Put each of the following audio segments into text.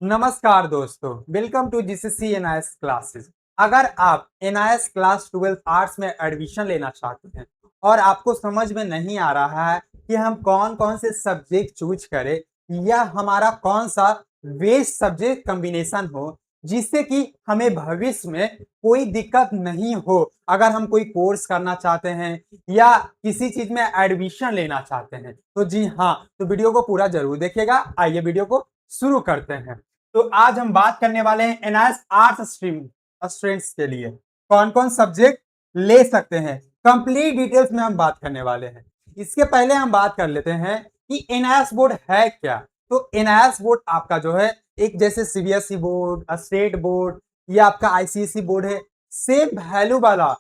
नमस्कार दोस्तों, welcome to GCC NIS classes. अगर आप एनआईएस क्लास 12 आर्ट्स में एडमिशन लेना चाहते हैं और आपको समझ में नहीं आ रहा है कि हम कौन कौन से सब्जेक्ट चूज करें या हमारा कौन सा बेस्ट सब्जेक्ट कॉम्बिनेशन हो जिससे कि हमें भविष्य में कोई दिक्कत नहीं हो, अगर हम कोई कोर्स करना चाहते हैं या किसी चीज में एडमिशन लेना चाहते हैं, तो जी हाँ, तो वीडियो को पूरा जरूर देखिएगा। आइए वीडियो को शुरू करते हैं। तो आज हम बात करने वाले हैं एनआईएस आर्ट्स स्ट्रीम स्टूडेंट्स के लिए कौन कौन सब्जेक्ट ले सकते हैं। कंप्लीट डिटेल्स में हम बात करने वाले हैं। इसके पहले हम बात कर लेते हैं कि एनआईएस बोर्ड है क्या। तो एनआईएस बोर्ड आपका जो है एक जैसे सीबीएसई बोर्ड, स्टेट बोर्ड या आपका आईसीएसई बोर्ड है, सेम वैल्यू वाला,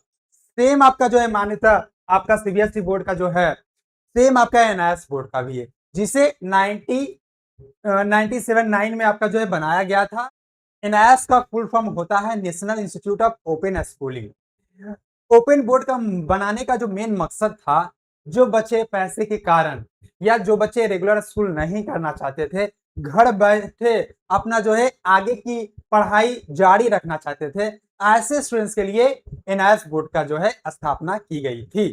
सेम आपका जो है मान्यता आपका सीबीएसई बोर्ड का जो है सेम आपका एनआईएस बोर्ड का भी है, जिसे 97 में आपका जो है बनाया गया था। एनआईएस का फुल फॉर्म होता है national institute of open schooling. Open board का बनाने का जो मेन मकसद था, जो बच्चे पैसे के कारण या जो बच्चे रेगुलर स्कूल नहीं करना चाहते थे, घर बैठे अपना जो है आगे की पढ़ाई जारी रखना चाहते थे, ऐसे स्टूडेंट्स के लिए एनआईएस बोर्ड का जो है स्थापना की गई थी।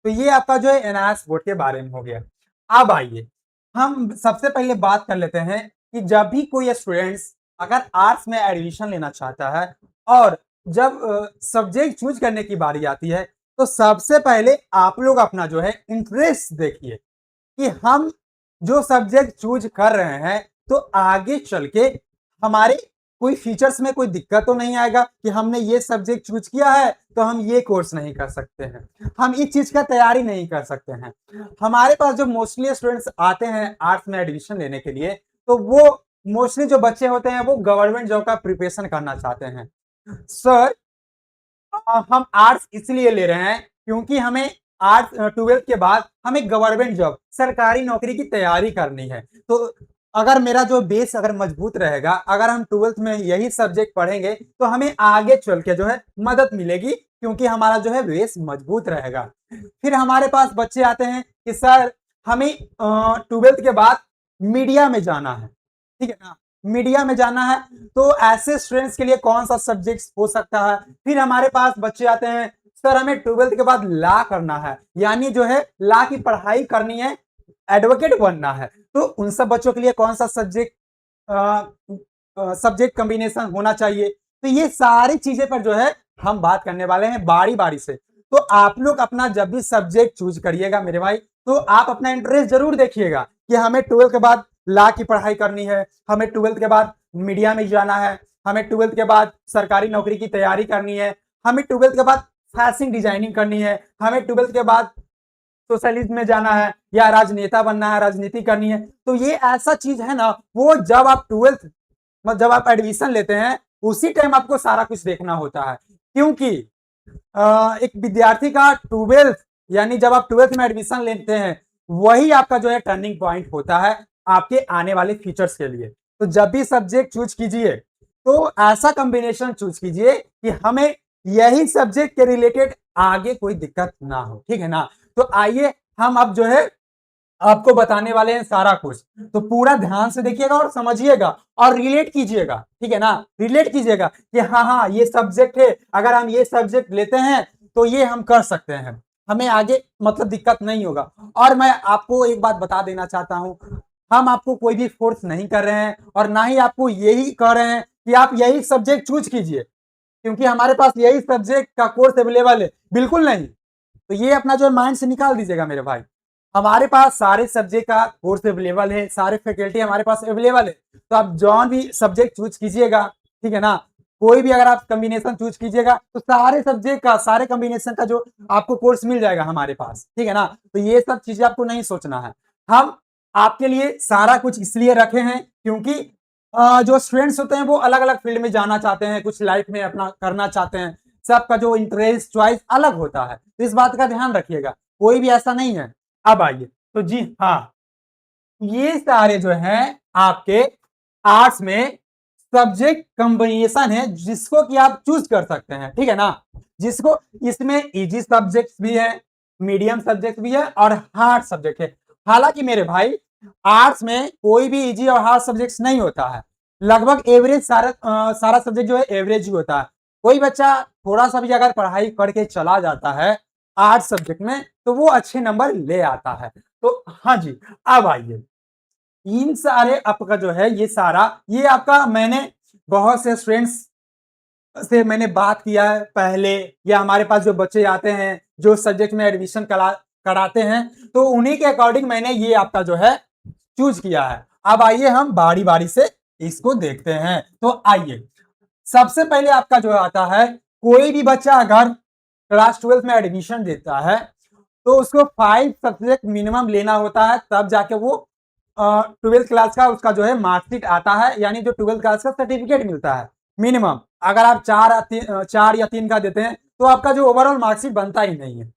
तो ये आपका जो है एनआईएस बोर्ड के बारे में हो गया। अब आइए हम सबसे पहले बात कर लेते हैं कि जब भी कोई स्टूडेंट्स अगर आर्ट्स में एडमिशन लेना चाहता है और जब सब्जेक्ट चूज करने की बारी आती है, तो सबसे पहले आप लोग अपना जो है इंटरेस्ट देखिए कि हम जो सब्जेक्ट चूज कर रहे हैं, तो आगे चल के हमारे कोई फीचर्स में कोई दिक्कत तो नहीं आएगा कि हमने ये सब्जेक्ट चूज किया है तो हम ये कोर्स नहीं कर सकते हैं, हम इस चीज का तैयारी नहीं कर सकते हैं। हमारे पास जो मोस्टली स्टूडेंट्स आते हैं आर्ट्स में एडमिशन लेने के लिए, तो वो मोस्टली जो बच्चे होते हैं वो गवर्नमेंट जॉब का प्रिपरेशन करना चाहते हैं। सर, हम आर्ट्स इसलिए ले रहे हैं क्योंकि हमें आर्ट्स 12th के बाद हमें गवर्नमेंट जॉब, सरकारी नौकरी की तैयारी करनी है। तो अगर मेरा जो बेस अगर मजबूत रहेगा, अगर हम 12th में यही सब्जेक्ट पढ़ेंगे, तो हमें आगे चल के जो है मदद मिलेगी, क्योंकि हमारा जो है बेस मजबूत रहेगा। फिर हमारे पास बच्चे आते हैं कि सर हमें 12th के बाद मीडिया में जाना है, ठीक है ना, मीडिया में जाना है, तो ऐसे स्टूडेंट्स के लिए कौन सा सब्जेक्ट हो सकता है। फिर हमारे पास बच्चे आते हैं, सर हमें 12th के बाद लॉ करना है, यानी जो है लॉ की पढ़ाई करनी है, एडवोकेट बनना है, तो उन सब बच्चों के लिए कौन सा सब्जेक्ट कॉम्बिनेशन होना चाहिए। तो ये सारी चीजें पर जो है हम बात करने वाले हैं बारी बारी से। तो आप लोग अपना जब भी सब्जेक्ट चूज करिएगा मेरे भाई, तो आप अपना इंटरेस्ट जरूर देखिएगा कि हमें 12th के बाद लॉ की पढ़ाई करनी है, हमें 12th के बाद मीडिया में जाना है, हमें 12th के बाद सरकारी नौकरी की तैयारी करनी है, हमें 12th के बाद फैशन डिजाइनिंग करनी है, हमें 12th के बाद सोशलिज्म में जाना है या राजनेता बनना है, राजनीति करनी है। तो ये ऐसा चीज है ना, वो जब आप 12th जब आप एडमिशन लेते हैं उसी टाइम आपको सारा कुछ देखना होता है, क्योंकि एक विद्यार्थी का 12th यानी जब आप 12th में एडमिशन लेते हैं, वही आपका जो है टर्निंग पॉइंट होता है आपके आने वाले फ्यूचर्स के लिए। तो जब भी सब्जेक्ट चूज कीजिए, तो ऐसा कॉम्बिनेशन चूज कीजिए कि हमें यही सब्जेक्ट के रिलेटेड आगे कोई दिक्कत ना हो, ठीक है ना। तो आइए हम अब जो है आपको बताने वाले हैं सारा कुछ, तो पूरा ध्यान से देखिएगा और समझिएगा और रिलेट कीजिएगा, ठीक है ना, रिलेट कीजिएगा कि हाँ हाँ ये सब्जेक्ट है, अगर हम ये सब्जेक्ट लेते हैं तो ये हम कर सकते हैं, हमें आगे मतलब दिक्कत नहीं होगा। और मैं आपको एक बात बता देना चाहता हूं, हम आपको कोई भी फोर्स नहीं कर रहे हैं और ना ही आपको यही कह रहे हैं कि आप यही सब्जेक्ट चूज कीजिए, क्योंकि हमारे पास यही सब्जेक्ट का कोर्स अवेलेबल है, बिल्कुल नहीं। तो ये अपना जो माइंड से निकाल दीजिएगा मेरे भाई, हमारे पास सारे सब्जेक्ट का कोर्स अवेलेबल है, सारे फैकल्टी हमारे पास अवेलेबल है। तो आप जॉन भी सब्जेक्ट चूज कीजिएगा, ठीक है ना, कोई भी अगर आप कॉम्बिनेशन चूज कीजिएगा तो सारे सब्जेक्ट का, सारे कॉम्बिनेशन का जो आपको कोर्स मिल जाएगा हमारे पास, ठीक है ना। तो ये सब चीजें आपको नहीं सोचना है, हम आपके लिए सारा कुछ इसलिए रखे हैं क्योंकि जो स्टूडेंट्स होते हैं वो अलग अलग फील्ड में जाना चाहते हैं, कुछ लाइफ में अपना करना चाहते हैं, सबका जो इंटरेस्ट चॉइस अलग होता है, तो इस बात का ध्यान रखिएगा, कोई भी ऐसा नहीं है। अब आइए, तो जी हाँ, ये सारे जो है आपके आर्ट्स में सब्जेक्ट कॉम्बिनेशन है जिसको कि आप चूज कर सकते हैं, ठीक है ना, जिसको इसमें इजी सब्जेक्ट भी है, मीडियम सब्जेक्ट भी है और हार्ड सब्जेक्ट है। हालांकि मेरे भाई आर्ट्स में कोई भी इजी और हार्ड सब्जेक्ट्स नहीं होता है, लगभग एवरेज सारा सब्जेक्ट जो है एवरेज ही होता है। कोई बच्चा थोड़ा सा भी अगर पढ़ाई करके चला जाता है आर्ट सब्जेक्ट में तो वो अच्छे नंबर ले आता है। तो हाँ जी, अब आइए इन सारे आपका जो है ये सारा ये आपका मैंने बहुत से स्टूडेंट्स से मैंने बात किया है पहले, या हमारे पास जो बच्चे आते हैं जो सब्जेक्ट में एडमिशन कराते हैं, तो उन्हीं के अकॉर्डिंग मैंने ये आपका जो है चूज किया है। अब आइए हम बारी बारी से इसको देखते हैं। तो आइए सबसे पहले आपका जो आता है, कोई भी बच्चा अगर क्लास 12 में एडमिशन देता है तो उसको 5 सब्जेक्ट मिनिमम लेना होता है, तब जाके वो 12th क्लास का उसका जो है मार्कशीट आता है, यानी जो 12th क्लास का सर्टिफिकेट मिलता है मिनिमम। अगर आप 4 या 3 का देते हैं तो आपका जो ओवरऑल मार्कशीट बनता ही नहीं है।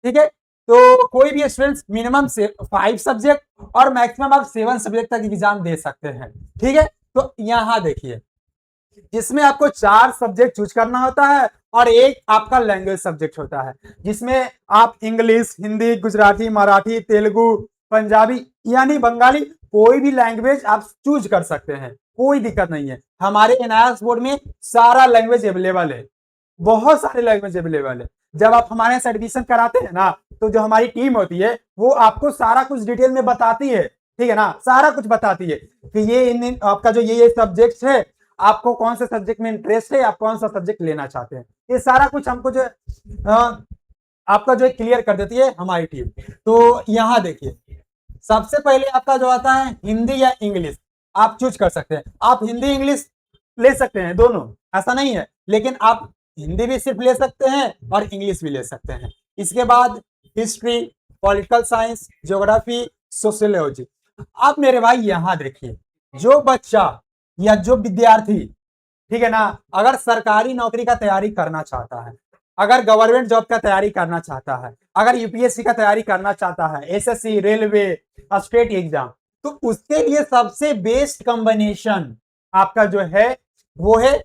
ठीक है, तो कोई भी स्टूडेंट मिनिमम से 5 सब्जेक्ट और मैक्सिमम आप 7 सब्जेक्ट तक एग्जाम दे सकते हैं। ठीक है, तो यहां देखिए जिसमें आपको 4 सब्जेक्ट चूज करना होता है और एक आपका लैंग्वेज सब्जेक्ट होता है, जिसमें आप इंग्लिश, हिंदी, गुजराती, मराठी, तेलुगु, पंजाबी यानी बंगाली कोई भी लैंग्वेज आप चूज कर सकते हैं, कोई दिक्कत नहीं है। हमारे एनआईएस बोर्ड में सारा लैंग्वेज अवेलेबल है, बहुत सारे लैंग्वेज अवेलेबल है। जब आप हमारे यहाँ एडमिशन कराते हैं ना, तो जो हमारी टीम होती है वो आपको सारा कुछ डिटेल में बताती है। ठीक है ना, सारा कुछ बताती है कि ये आपका जो ये सब्जेक्ट है, आपको कौन से सब्जेक्ट में इंटरेस्ट है, आप कौन सा सब्जेक्ट लेना चाहते हैं, ये सारा कुछ हमको जो आपका जो है क्लियर कर देती है हमारी टीम। तो यहाँ देखिए सबसे पहले आपका जो आता है हिंदी या इंग्लिश, आप चूज कर सकते हैं। आप हिंदी इंग्लिश ले सकते हैं दोनों, ऐसा नहीं है, लेकिन आप हिंदी भी सिर्फ ले सकते हैं और इंग्लिश भी ले सकते हैं। इसके बाद history, political science, geography, sociology. अब मेरे भाई यहां देखिए, जो बच्चा या जो विद्यार्थी, ठीक है ना, अगर सरकारी नौकरी का तैयारी करना चाहता है, अगर गवर्नमेंट जॉब का तैयारी करना चाहता है, अगर यूपीएससी का तैयारी करना चाहता है, एसएससी, रेलवे, स्टेट एग्जाम, तो उसके लिए सबसे बेस्ट कॉम्बिनेशन आपका जो है वो है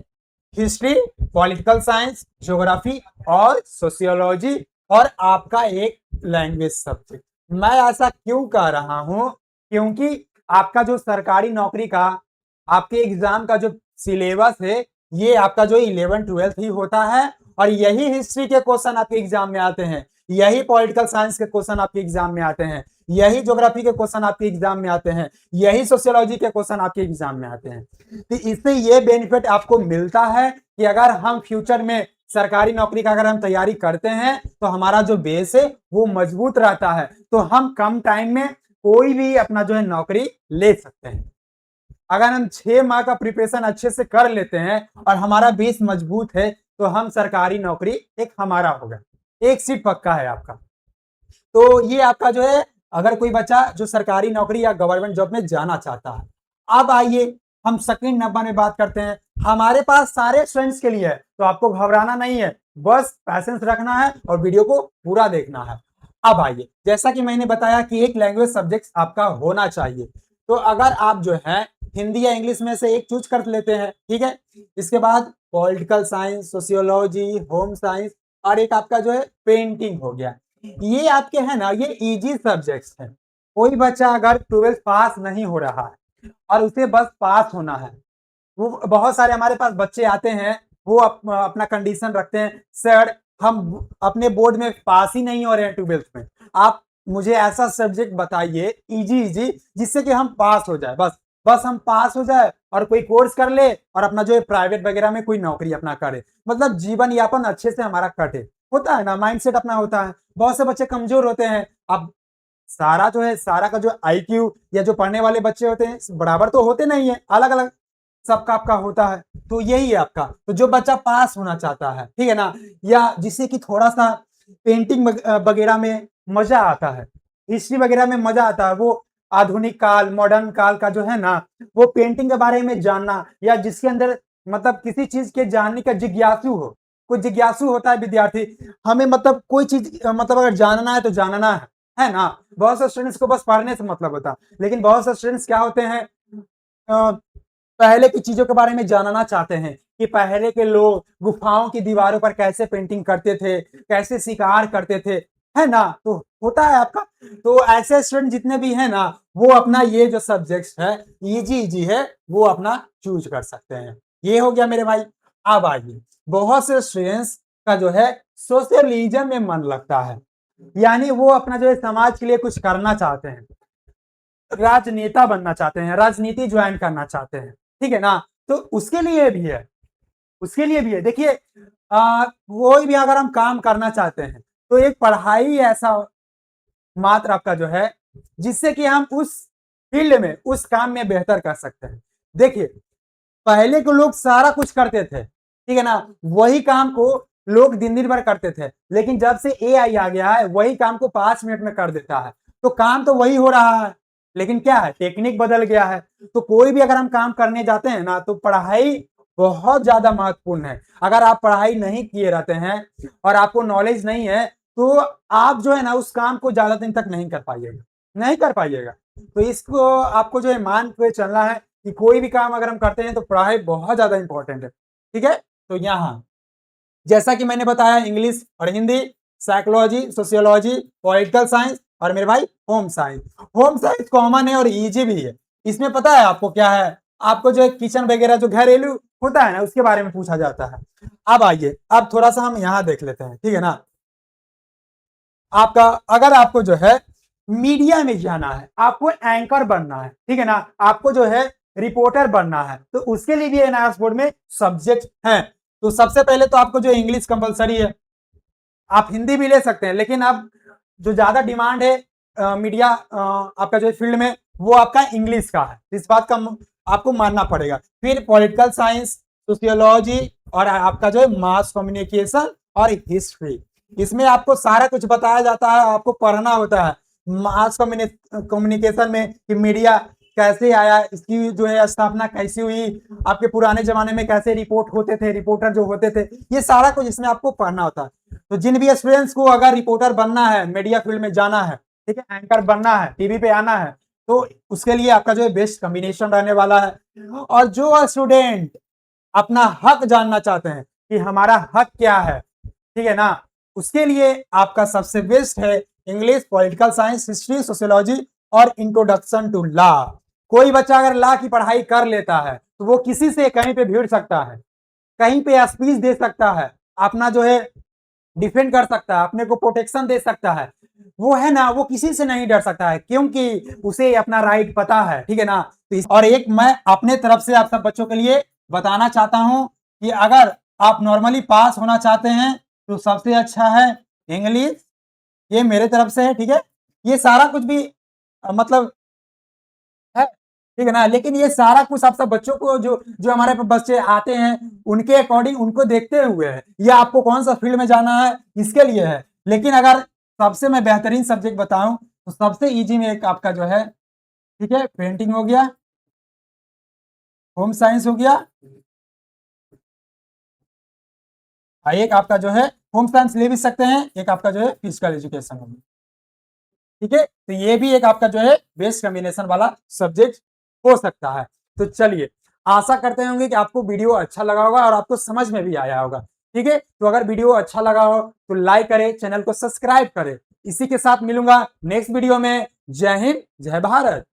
हिस्ट्री, पॉलिटिकल साइंस, ज्योग्राफी और सोशियोलॉजी और आपका एक लैंग्वेज सब्जेक्ट। मैं ऐसा क्यों कह रहा हूं, क्योंकि आपका जो सरकारी नौकरी का आपके एग्जाम का जो सिलेबस है, ये आपका जो 11th-12th ही होता है, और यही हिस्ट्री के क्वेश्चन आपके एग्जाम में आते हैं, यही पॉलिटिकल साइंस के क्वेश्चन आपके एग्जाम में आते हैं, यही ज्योग्राफी के क्वेश्चन आपके एग्जाम में आते हैं, यही सोशियोलॉजी के क्वेश्चन आपके एग्जाम में आते हैं। तो इससे ये बेनिफिट आपको मिलता है कि अगर हम फ्यूचर में सरकारी नौकरी का अगर हम तैयारी करते हैं तो हमारा जो बेस है वो मजबूत रहता है, तो हम कम टाइम में कोई भी अपना जो है नौकरी ले सकते हैं। अगर हम 6 माह का प्रिपरेशन अच्छे से कर लेते हैं और हमारा बेस मजबूत है तो हम सरकारी नौकरी एक हमारा होगा, एक सीट पक्का है आपका। तो ये आपका जो है अगर कोई बच्चा जो सरकारी नौकरी या गवर्नमेंट जॉब में जाना चाहता है। अब आइए हम सेकंड नंबर में बात करते हैं, हमारे पास सारे स्टूडेंट्स के लिए है, तो आपको घबराना नहीं है, बस पैसेंस रखना है और वीडियो को पूरा देखना है। अब आइए, जैसा कि मैंने बताया कि एक लैंग्वेज सब्जेक्ट आपका होना चाहिए, तो अगर आप जो है हिंदी या इंग्लिश में से एक चूज कर लेते हैं, ठीक है। इसके बाद political science, sociology, home science और एक आपका जो है पेंटिंग हो गया। ये आपके है ना, ये इजी सब्जेक्ट्स हैं। कोई बच्चा अगर 12th पास नहीं हो रहा है और उसे बस पास होना है, वो बहुत सारे हमारे पास बच्चे आते हैं, वो अपना कंडीशन रखते हैं, सर हम अपने बोर्ड में पास ही नहीं हो रहे हैं 12th में, आप मुझे ऐसा सब्जेक्ट बताइए इजी इजी जिससे कि हम पास हो जाए, बस बस हम पास हो जाए और कोई कोर्स कर ले और अपना जो है प्राइवेट वगैरह में कोई नौकरी अपना करे, मतलब जीवन यापन अच्छे से हमारा कटे। होता है ना, माइंडसेट अपना होता है। बहुत से बच्चे कमजोर होते हैं। अब सारा जो है, सारा का जो आईक्यू या जो पढ़ने वाले बच्चे होते हैं बराबर तो होते नहीं है, अलग अलग सबका आपका होता है। तो यही है आपका, तो जो बच्चा पास होना चाहता है, ठीक है ना, या जिसे कि थोड़ा सा पेंटिंग वगैरह में मजा आता है, हिस्ट्री वगैरह में मजा आता है, वो आधुनिक काल, मॉडर्न काल का जो है ना, वो पेंटिंग के बारे में जानना, या जिसके अंदर मतलब किसी चीज के जानने का जिज्ञासु हो, कोई जिज्ञासु होता है विद्यार्थी, हमें मतलब कोई चीज मतलब अगर जानना है तो जानना है ना। बहुत से स्टूडेंट्स को बस पढ़ने से मतलब होता है, लेकिन बहुत से स्टूडेंट्स क्या होते हैं, पहले की चीजों के बारे में जानना चाहते हैं कि पहले के लोग गुफाओं की दीवारों पर कैसे पेंटिंग करते थे, कैसे शिकार करते थे। है ना, तो होता है आपका। तो ऐसे स्टूडेंट जितने भी हैं ना, वो अपना ये जो सब्जेक्ट है इजी इजी है, वो अपना चूज कर सकते हैं। ये हो गया मेरे भाई। अब आइए, बहुत से स्टूडेंट्स का जो है सोशलिज्म में मन लगता है, यानी वो अपना जो है समाज के लिए कुछ करना चाहते हैं, राजनेता बनना चाहते हैं, राजनीति ज्वाइन करना चाहते हैं, ठीक है ना। तो उसके लिए भी है, उसके लिए भी है। देखिए, कोई भी अगर हम काम करना चाहते हैं तो एक पढ़ाई ऐसा मात्र आपका जो है जिससे कि हम उस फील्ड में, उस काम में बेहतर कर सकते हैं। देखिए, पहले के लोग सारा कुछ करते थे, ठीक है ना, वही काम को लोग दिन दिन भर करते थे, लेकिन जब से एआई आ गया है वही काम को 5 मिनट में कर देता है। तो काम तो वही हो रहा है, लेकिन क्या है, टेक्निक बदल गया है। तो कोई भी अगर हम काम करने जाते हैं ना, तो पढ़ाई बहुत ज्यादा महत्वपूर्ण है। अगर आप पढ़ाई नहीं किए रहते हैं और आपको नॉलेज नहीं है, तो आप जो है ना उस काम को ज्यादा दिन तक नहीं कर पाइएगा, नहीं कर पाइएगा। तो इसको आपको जो है मान के चलना है कि कोई भी काम अगर हम करते हैं तो पढ़ाई बहुत ज्यादा इंपॉर्टेंट है, ठीक है। तो यहाँ जैसा कि मैंने बताया, इंग्लिश और Hindi, psychology, sociology, political science और मेरे भाई home science. Home science common है और इजी भी है। इसमें पता है आपको क्या है, आपको जो किचन वगैरह जो घरेलू होता है ना, उसके बारे में पूछा जाता है। अब आइए, अब थोड़ा सा हम यहाँ देख लेते हैं, ठीक है ना। आपका अगर आपको जो है मीडिया में जाना है, आपको एंकर बनना है, ठीक है ना, आपको जो है रिपोर्टर बनना है, तो उसके लिए भी एनआईएस बोर्ड में सब्जेक्ट है। तो सबसे पहले तो आपको जो इंग्लिश कंपलसरी है, आप हिंदी भी ले सकते हैं, लेकिन अब जो ज्यादा डिमांड है मीडिया आपका जो फील्ड में, वो आपका इंग्लिश का है, इस बात का आपको मानना पड़ेगा। फिर पॉलिटिकल साइंस, सोशियोलॉजी और आपका जो है मास कम्युनिकेशन और हिस्ट्री, इसमें आपको सारा कुछ बताया जाता है, आपको पढ़ना होता है। मास कम्युनिकेशन में कि मीडिया कैसे आया, इसकी जो है स्थापना कैसी हुई, आपके पुराने जमाने में कैसे रिपोर्ट होते थे, रिपोर्टर जो होते थे, ये सारा कुछ इसमें आपको पढ़ना होता है। तो जिन भी स्टूडेंट्स को अगर रिपोर्टर बनना है, मीडिया फील्ड में जाना है, ठीक है, एंकर बनना है, टीवी पे आना है, तो उसके लिए आपका जो है बेस्ट कॉम्बिनेशन रहने वाला है। और जो स्टूडेंट अपना हक जानना चाहते हैं कि हमारा हक क्या है, ठीक है ना, उसके लिए आपका सबसे बेस्ट है English, political science, history, sociology और इंट्रोडक्शन टू लॉ। कोई बच्चा अगर लॉ की पढ़ाई कर लेता है तो वो किसी से कहीं पे भिड़ सकता है, कहीं पे स्पीच दे सकता है, अपना जो है डिफेंड कर सकता है, अपने को प्रोटेक्शन दे सकता है। वो है ना, वो किसी से नहीं डर सकता है, क्योंकि उसे अपना राइट पता है, ठीक है ना। तो और एक मैं अपने तरफ से आप सब बच्चों के लिए बताना चाहता हूं कि अगर आप नॉर्मली पास होना चाहते हैं तो सबसे अच्छा है इंग्लिश, ये मेरे तरफ से है, ठीक है। ये सारा कुछ भी मतलब है, ठीक है ना, लेकिन ये सारा कुछ आप सब बच्चों को जो जो हमारे पास बच्चे आते हैं उनके अकॉर्डिंग, उनको देखते हुए है, या आपको कौन सा फील्ड में जाना है इसके लिए है। लेकिन अगर सबसे मैं बेहतरीन सब्जेक्ट बताऊं तो सबसे इजी में एक आपका जो है, ठीक है, पेंटिंग हो गया, होम साइंस हो गया, एक आपका जो है होम साइंस ले भी सकते हैं, एक आपका जो है फिजिकल एजुकेशन हो गया, ठीक है। तो ये भी एक आपका जो है बेस्ट कॉम्बिनेशन वाला सब्जेक्ट हो सकता है। तो चलिए, आशा करते होंगे कि आपको वीडियो अच्छा लगा होगा और आपको समझ में भी आया होगा, ठीक है। तो अगर वीडियो अच्छा लगा हो तो लाइक करें, चैनल को सब्सक्राइब करें। इसी के साथ मिलूंगा नेक्स्ट वीडियो में। जय हिंद, जय भारत।